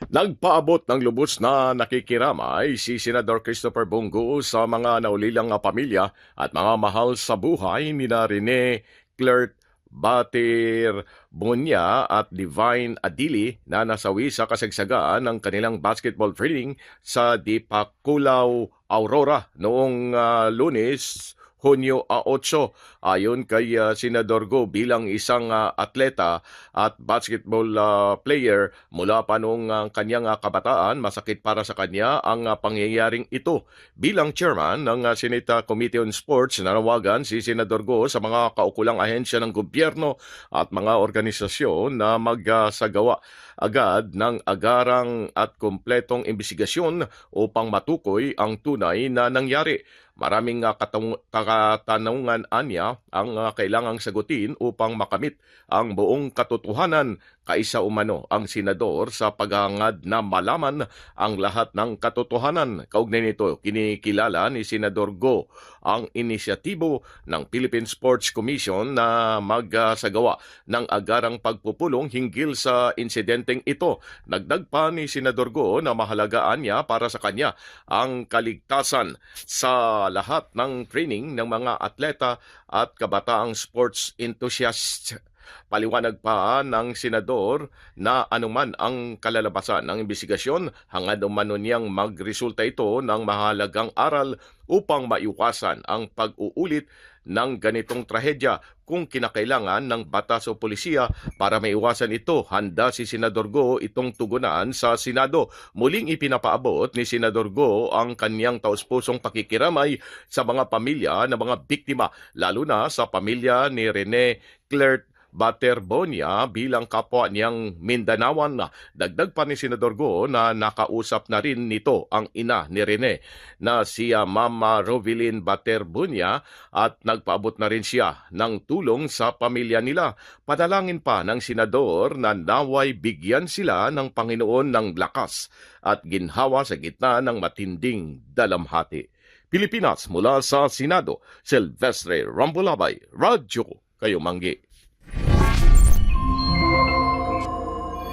Nagpaabot ng lubos na nakikiramay si Senador Christopher Bongo sa mga naulilang pamilya at mga mahal sa buhay ni Rene Clerk Bater Bunya at Divine Adili na nasawi sa kasagsagaan ng kanilang basketball training sa Dipakulaw, Aurora noong Lunes, Hunyo 8. Ayon kay Senador Go, bilang isang atleta at basketball player mula pa noong kanyang kabataan, masakit para sa kanya ang pangyayaring ito. Bilang chairman ng Senate Committee on Sports, nanawagan si Senador Go sa mga kaukulang ahensya ng gobyerno at mga organisasyon na magsagawa agad ng agarang at kumpletong imbestigasyon upang matukoy ang tunay na nangyari. Maraming katanungan anya ang kailangang sagutin upang makamit ang buong katotohanan. Kaisa umano ang senador sa paghahangad na malaman ang lahat ng katotohanan. Kaugnay nito, kinikilala ni Senador Go ang inisyatibo ng Philippine Sports Commission na magsagawa ng agarang pagpupulong hinggil sa insidenteng ito. Nagdag pa ni Senador Go na mahalagaan niya para sa kanya ang kaligtasan sa lahat ng training ng mga atleta at kabataang sports enthusiasts. Paliwanag pa ng senador na anuman ang kalalabasan ng imbestigasyon, hangad umano niyang magresulta ito ng mahalagang aral upang maiwasan ang pag-uulit ng ganitong trahedya. Kung kinakailangan ng batas o polisiya para maiwasan ito, handa si Senador Go itong tugunan sa Senado. Muling ipinapaabot ni Senador Go ang kanyang taus-pusong pakikiramay sa mga pamilya ng mga biktima, lalo na sa pamilya ni Rene Clerk Bater Bunya bilang kapwa niyang Mindanawan. Dagdag pa ni Senador Go na nakausap na rin nito ang ina ni Rene na si Mama Rovilyn Bater Bunya at nagpaabot na rin siya ng tulong sa pamilya nila. Padalangin pa ng senador na naway bigyan sila ng Panginoon ng lakas at ginhawa sa gitna ng matinding dalamhati. Pilipinas, mula sa Senado, Silvestre Rambulabay, Radyo Kayo Manggi.